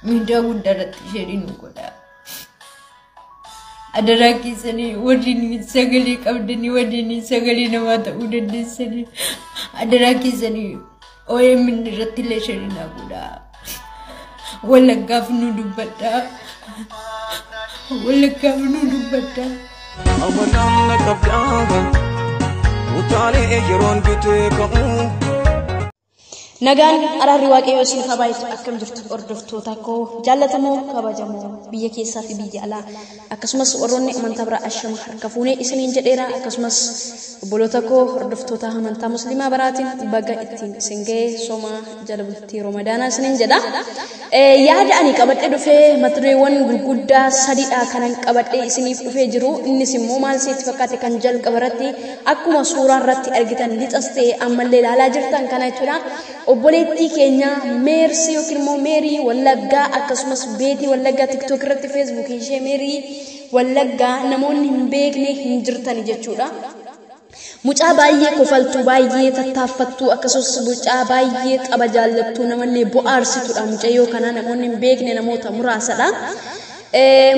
miidhaa guddaarratti ishee nu godha. Adaraa keessanii warreen sagalee qabdanii warreen sagalee namaa ta'uu dandeessanii adaraa keessanii OMN irratti illee ishee nu godha. Wallaggaaf nu dubbadha. Wallaggaaf nu dubbadha. Amanaan qabdaan utaalee yeroon bitee ka'u. Nagaan araarri waaqayyoo isin kabaayitu akkam jirtu hordoftoota koo jaallatamoo kabajamoo biyya keessaa fi biyya alaa akkasumas warroonni amantaa biraa ashama harka fuunee isiniin jedheera akkasumas obboloota koo hordoftoota amantaa musliimaa biraatiin baga ittiin isin ga'ee sooma jala bultii Ramadaanaa isiniin jedha. Yaada ani qabadhee dhufee mata-dureewwan gurguddaa sadiidha kanan qabadhee isiniif dhufee jiru innis immoo maal sitti fakkaate kan jalqaba irratti akkuma suuraa irratti argitan lixas ta'e ammallee ilaalaa jirtan kana jechuudha. Obboleettii keenya Meersii yookiin immoo Meerii Wallaggaa akkasumas beetii Wallaggaa TikTok irratti Facebook ishee Meerii Wallaggaa namoonni hin beekne hin jirtan jechuudha. Mucaa baay'ee kofaltuu baay'ee tattaaffattuu akkasumas mucaa baay'ee qaba jaallattuu namallee bohaarsituudha. Mucayyoo kana namoonni hin beekne namoota muraasadha.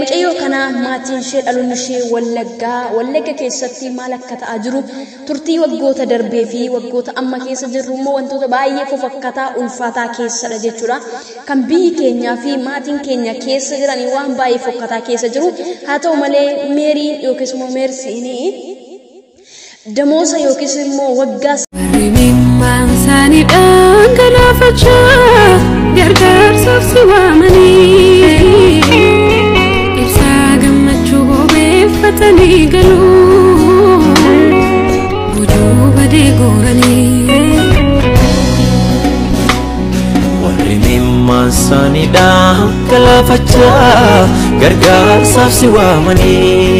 Mucayyoo kana maatiin ishee dhaloonni ishee Wallagga keessatti maal akka ta'aa jiru turtii waggoota darbee fi waggoota amma keessa jirru immoo wantoota baay'ee fofakkataa ulfaataa keessadha jechuudha. Kan biyyi keenyaa fi maatiin keenya keessa jiranii waan baay'ee fokkataa keessa jiru. Haa ta'u malee Meeriin yookiis immoo Meersiin damoosa yookiis immoo waggaa Rimimmaan isaanii dhangalaafachaa gargaarsaaf si waamanii ibsaa gammachuu bobeeffatanii galuu bujuu badee gooranii. Rimimmaan isaanii dhangalaafachaa gargaarsaaf si waamanii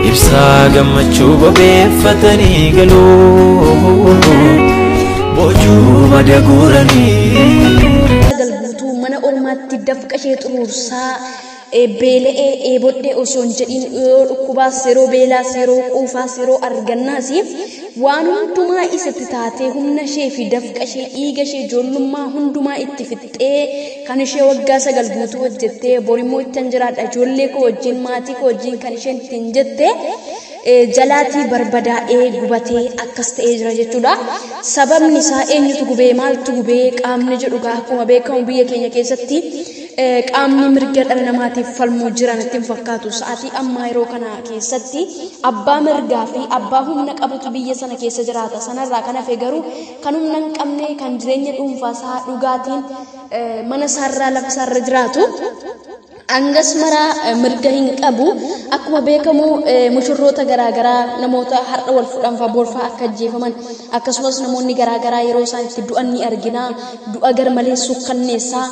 ibsaa gammachuu bobeeffatanii galuu bojuu badee gooranii. Galbuutuu mana ormaatti dafqa ishee xuruursaa beela'ee eebodhee osoo hin jedhin dhukkubaas yeroo beelaas yeroo quufaas yeroo argannaas waan hundumaa isatti taatee humna ishee fi dafqa ishee dhiiga ishee ijoollummaa hundumaa itti fixxee kan ishee waggaa 9 guutuu hojjettee borimmoo ittiin jiraadha ijoollee koo wajjin maatii koo wajjin kan isheen ittiin jette jalaatii barbadaa'ee gubatee akkas ta'ee jira jechuudha. Sababni isaa eenyutu gubee maaltu gubee qaamni jedhu akkuma beekamu biyya keenya keessatti qaamni mirga dhala namaatiif falmuu jiran ittiin fakkaatu sa'aatii ammaa yeroo kana keessatti abbaa mirgaa fi abbaa humna qabutu biyya sana keessa jiraata. Sanarraa kan hafe garuu kan humna hin qabne kan jireenya dhuunfaa isaa dhugaatiin mana isaarraa lafa isaarra jiraatu angas mara mirga hin qabu. Akkuma beekamu mushurroota garaagaraa namoota har'a wal fuudhan fa boorfaa akka ajjeefaman akkasumas namoonni garaagaraa yeroo isaan itti du'an ni argina. Du'a gar malee sukkanneessaa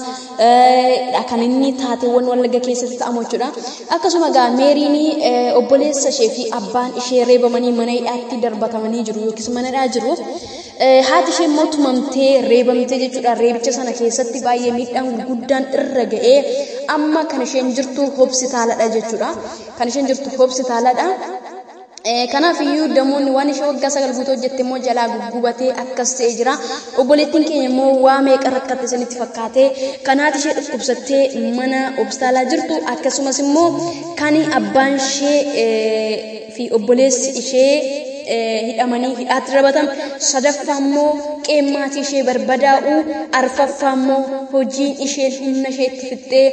kan inni taateewwan Wallagga keessatti ta'amu jechuudha. Akkasuma gaa Meeriin obboleessa ishee fi abbaan ishee reebamanii mana hidhaatti darbatamanii jiru yookiis mana hidhaa jiru. Haati ishee immoo tumamtee reebamtee jechuudha. Reebicha sana keessatti baay'ee miidhaan gurguddaan irra ga'ee amma kan isheen jirtu hospitaaladha jechuudha. Kan isheen jirtu hospitaaladha. Kanaaf iyyuu damoonni waan ishee waggaa 9 guutuu hojjette immoo jalaa guggubatee akkas ta'ee jira. Obboleettiin keenya immoo waa meeqa rakkatte isinitti fakkaate kan haati ishee dhukkubsattee mana hospitaalaa jirtu akkasumas immoo kan abbaan ishee fi obboleessi ishee hidhamanii hidhaatti rabatan sadaffaa immoo qeemmaatii ishee barbadaa'u arfaffaa immoo hojiin isheen humna isheetti fixxee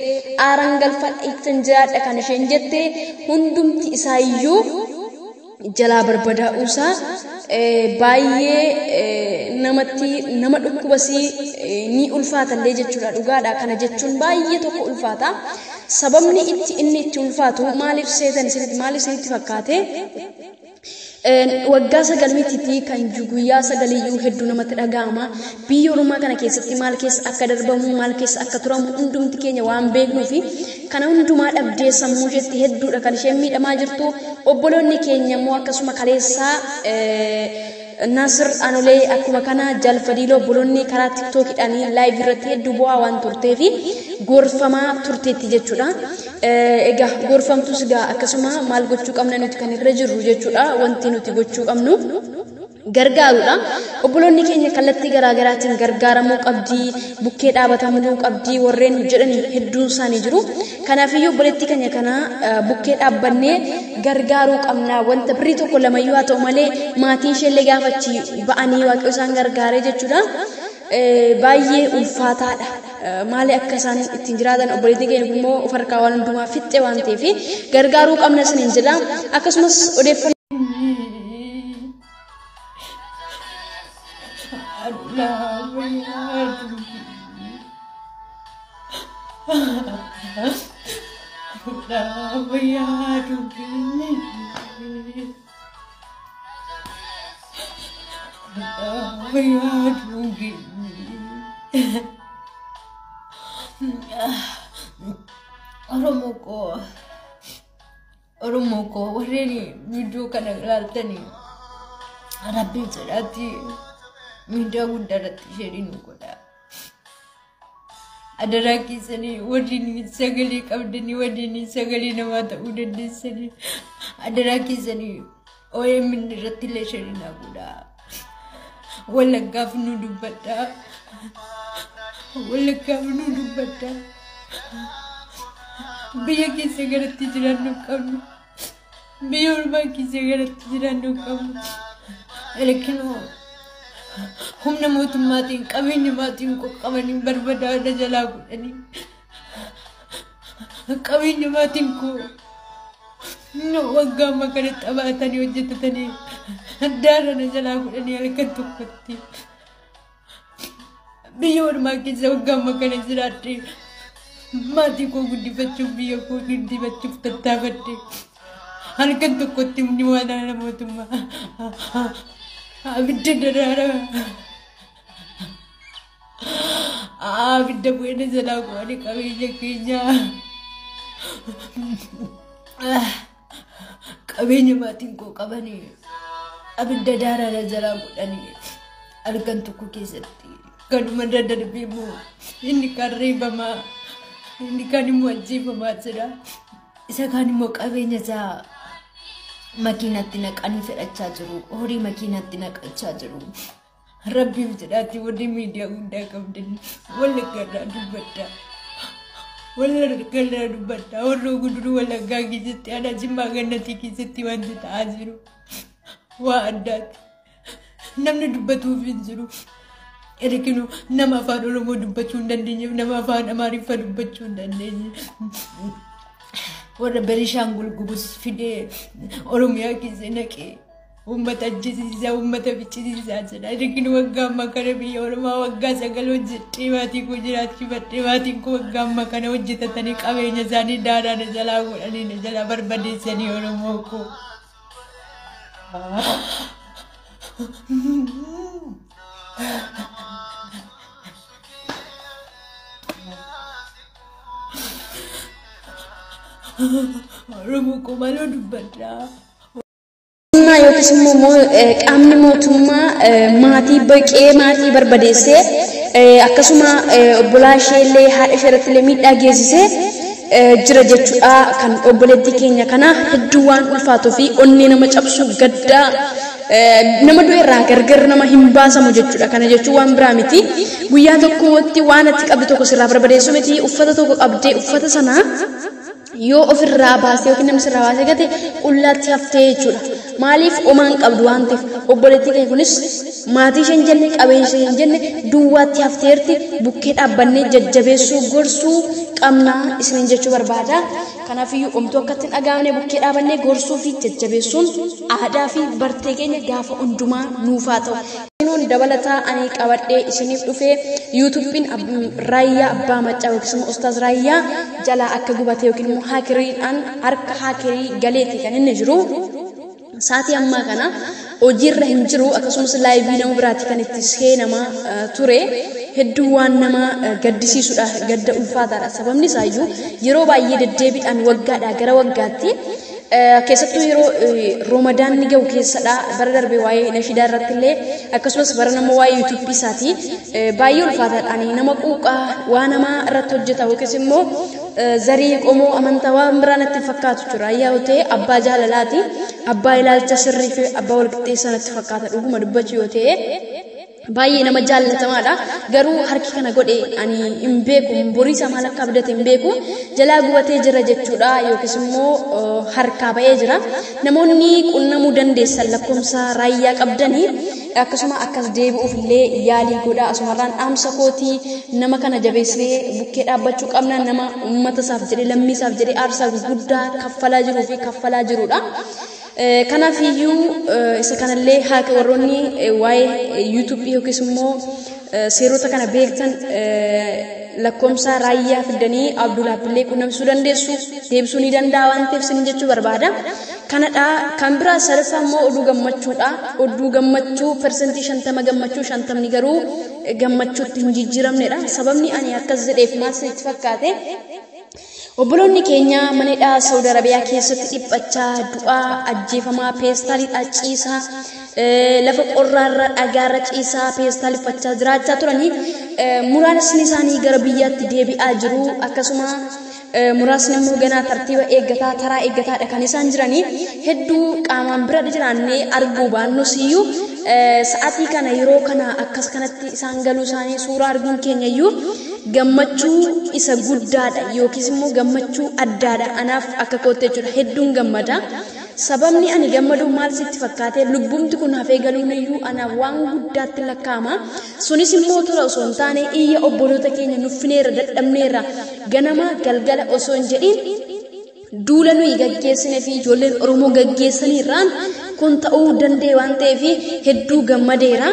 aaraan galfadha ittiin jiraadha kan isheen jette hundumti isaayyuu jalaa barbadaa'uusaa baay'ee nama dhukkubasii ni ulfaatallee jechuudha. Dhugaadha kana jechuun baay'ee tokko ulfaata. Sababni inni itti ulfaatu maaliif seetan isinitti maaliif isinitti fakkaate? Waggaa 9 mitiitii kan guyyaa 9 iyyuu hedduu namatti dhaga'ama. Biyya Oromoo kana keessatti maal keessa akka darbamu maal keessa akka turamu hundumti keenya waan beeknuu fi kana hundumaa dhabdee sammuu isheetti hedduudha kan isheen miidhamaa jirtu. Obboloonni keenya immoo akkasuma kaleessaa Nasir Anolee akkuma kana jalfadiiloo obboloonni karaa TikTokidhaanii live irratti hedduu bu'aa waan turteef gorfamaa turteetti jechuudha. Egaa gorfamtus egaa akkasuma maal gochuu qabna nuti kan irra jirru jechuudha. Wanti nuti gochuu qabnu gargaarudha. Obboloonni keenya kallattii garaagaraatiin gargaaramuu qabdi, bukkee dhaabatamuu qabdi warreen jedhan hedduun isaanii jiru. Kanaafiyyuu obboleettii keenya kana bukkee dhaabbannee gargaaruu qabna. Wanta birrii tokko lamayyuu haa ta'u malee maatiin isheellee gaafachi ba'anii waaqayyo isaan gargaaree jechuudha. Baay'ee ulfaataadha. Maali akka isaan ittiin jiraatan obboleettii keenya immoo of harkaa waan hundumaa fixxee waan ta'eef gargaaruu qabna isiniin jedha. Akkasumas odeeffannoo Oromoko warreni video kana ilaaltanii Rabbiin jedhaati miidiyaa guddaarratti sheeriin godha. Adaraa keessanii warreen sagalee qabdanii warreen sagalee namaa ta'uu dandeessanii adaraa keessanii OMN irratti illee sheeriin godha. Wallaggaaf nu dubbadha. Wallaggaaf nu dubbadha. Biyya keessa garatti jiraannu qabnu. Biyya ormaa keessa garatti jiraannu qabnu. Elekinoo humna mootummaatiin qabeenya maatiin qaqqabanii barbadaa'uu jalaa godhanii qabeenya maatiin koo waggaa amma kanatti abaatanii hojjetatanii daadhana jalaa godhanii halkan tokkotti biyya ormaa keessa waggaa amma kana jiraadhee maatii koo guddifachuuf biyya koo guddifachuuf tattaafadhe halkan tokkotti humni waraana mootummaa abidda daraara abidda bu'ee jalaa godhanii qabeenya keenya qabeenya maatiin koo qabanii abidda daraara jalaa godhanii halkan tokko keessatti kanuma daddarbee immoo inni kan reebamaa inni kan immoo ajjeefamaa jira isa kaan immoo qabeenya isaa makiinatti naqanii fedhachaa jiru horii makiinatti naqachaa jiru. Rabbiif jedhaati warri miidiyaa guddaa qabdanii wallaggaarraa dubbaddaa wallaggaarraa dubbaddaa warra guduruu wallaggaa keessatti ana jimmaa gannatii keessatti wanti ta'aa jiru waa addaati namni dubbatuuf hin jiru. Erikinu nama afaan Oromoo dubbachuu hin dandeenyeef nama afaan Amaariffaa dubbachuu hin dandeenye. Warra Benishaangul Gumuz fidee Oromiyaa keessa naqee uummata ajjeesisaa uummata fichisiisaa jira. Erikinu waggaa amma kana biyya Oromaa waggaa 9 hojjedhee maatii koo jiraachifadhee maatiin koo waggaa amma kana hojjetatanii qabeenya isaanii daadhaa na jalaa godhanii na jalaa barbadeessanii Oromoo koo. Oromoo koo maaloo dubbadhaa. Yookiis immoo qaamni mootummaa maatii baqee maatii barbadeessee akkasuma obbolaa isheellee haadha isheerratti illee miidhaa geessisee jira jechuudha. Kan obboleettii keenya kana hedduu waan ulfaatuu fi onnee nama cabsu gaddaa nama du'eerraa gargar nama hin baasamu jechuudha. Kana jechuun waan biraa miti. Guyyaa tokkotti waan ati qabdu tokko sirraa barbadeessu miti. Uffata tokko qabdee uffata sanaa yoo ofirraa baasee yookiin namni sirraa baasee gate qullaatti haftee jechuudha. Maaliif omaan qabdu waan ta'eef obboleettii keenya kunis maatii ishee hin jenne qabeenya ishee hin jenne duwwaatti hafteerti bukkee dhaabbannee jajjabeessuu gorsuu qabnaa isiniin jechuu barbaada. Kanaafiyyuu omtuu akka ittiin dhagahamne bukkee dhaabannee gorsuu fi jajjabeessuun aadaa fi bartee keenya gaafa hundumaa nuufaa ta'u. Nuun dabalataa ani qabadhee isiniif dhufee yuutuubiin raayyaa abbaa maccaa yookiis immoo ustaaz raayyaa jalaa akka gubatee yookiin immoo haakiriidhaan harka haakirii galeetti kan inni jiru. Saatii ammaa kana hojiirra hin jiru akkasumas laayivii nama biraatti kan itti seenamaa ture hedduu waan nama gaddisiisudha gadda ulfaataadha sababni isaayyuu yeroo baay'ee deddeebiidhaan waggaadhaa gara waggaatti keessattuu yeroo Ramadan ni ga'u keessadha bara darbe waa'ee nashidaa irratti illee akkasumas bara nama waa'ee YouTube isaati baay'ee ulfaataadhaan nama quuqaa waa nama irratti hojjeta yookiis immoo zarii qomoo amantaa waan biraa natti fakkaatu jira yaa ta'e abbaa jaalalaati abbaa ilaalcha sirrii fi abbaa walqixxeessaa natti fakkaata dhuguma dubbachuu yoo ta'e baay'ee nama jaallatamaadha garuu harki kana godhe ani hin beeku borii isaa maal akka abdate hin beeku jalaa gubatee jira jechuudha yookiis immoo harkaa ba'ee jira namoonni qunnamuu dandeessan lakkoomsa raayyaa qabdanii akkasuma akkas deebi'uuf illee yaalii godha asumarraan dhaamsa kootii nama kana jabeessee bukkee dhaabbachuu qabna nama uummata isaaf jedhee lammii isaaf jedhee aarsaa guddaa kaffalaa jiruu fi kaffalaa jirudha. Kanaaf iyyuu isa kanallee haaka warroonni waa'ee YouTube yookiis immoo seerota kana beektan lakkoomsa raayyaa fidanii Abdullaabillee qunnamsuu dandeessu deebisuu ni danda'a waan ta'eef sin jechuu barbaada. Kanadha kan biraa sadaffaa immoo oduu gammachuudha. Oduu gammachuu persentii 50 gammachuu 50 garuu gammachuutti hin jijjiiramnedha. Sababni ani akkas jedheef maal sitti fakkaate obboloonni keenya manedhaa Saudi Arabiyaa keessatti dhiphachaa du'aa ajjeefamaa peestaaliidhaa ciisaa lafa qorraarra dhagaarra ciisaa peestaalifachaa jiraachaa turanii muraasni isaanii gara biyyaatti deebi'aa jiru akkasuma muraasni immoo ganaa tartiiba eeggataa taraa eeggataadha kan isaan jiranii hedduu qaamaan bira jiraannee arguu baannus iyyuu sa'aatii kana yeroo kana akkas kanatti isaan galuu isaanii suuraa arguun keenya iyyuu gammachuu isa guddaadha yookiis immoo gammachuu addaadha anaaf akka koottee jechuudha hedduun gammada sababni ani gammadu maal sitti fakkaate lubbumti kun hafee galuun iyyuu ana waan guddaatti lakkaama sunis immoo tola osoo hin taane iyya obboloota keenya nuffineerra dadhabneerra ganama galgala osoo hin jedhin duula nuyi gaggeessine fi ijoolleen Oromoo gaggeessaniirraan kun ta'uu danda'e waan ta'eef hedduu gammadeera.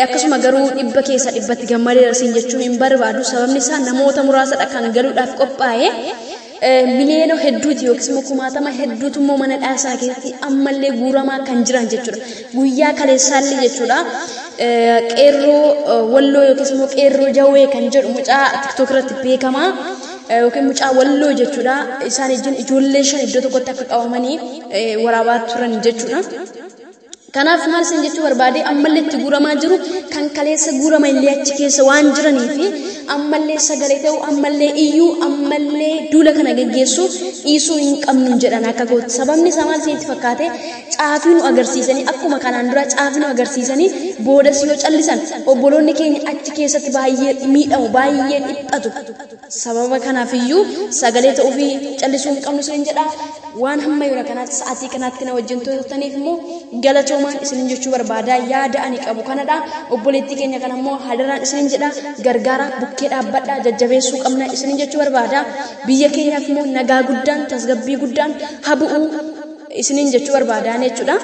Akkasuma garuu dhibba keessa dhibbatti gammadeera siin jechuun hin barbaadu sababni isaa namoota muraasadha kan galuudhaaf qophaa'e miliyoona hedduuti yookiis immoo kumaatama hedduutu immoo mana dhaasaa keessatti ammallee guuramaa kan jiran jechuudha guyyaa kaleessaallee jechuudha qeerroo walloo yookiis immoo qeerroo jawwee kan jedhu mucaa TikTok irratti beekamaa yookiin mucaa walloo jechuudha isaan ijoollee 5 iddoo tokkotti akka qabamanii waraabaa turan jechuudha. Kanaaf maal sin jechuu barbaade ammallee itti guuramaa jiru kan kaleessa guurama illee achi keessa waan jiraniif ammallee sagalee ta'u ammallee iyyuu ammallee duula kana gaggeessu dhiisuu hin qabnu jedhan akka gootu sababni isaa maal sitti fakkaate caafii nu agarsiisanii akkuma kanaan dura caafii nu agarsiisanii boodas yoo callisan obboloonni keenya achi keessatti baay'ee miidhamu baay'ee dhiphatu sababa kanaaf iyyuu sagalee ta'uu fi callisuu hin qabnu sin jedha waan hamma yoo kanaatti sa'aatii kanaatti na wajjin to'ataniif immoo galatoomaan isin jechuu barbaada yaada ani qabu kanadha obboleettii keenya kana immoo hadaraan isin jedha gargaara bukkee dhaabbadha jajjabeessuu qabna isin jechuu barbaada biyya keenyaaf immoo nagaa guddaan tasgabbii guddaan habu'u isin jechuu barbaadaan jechuudha.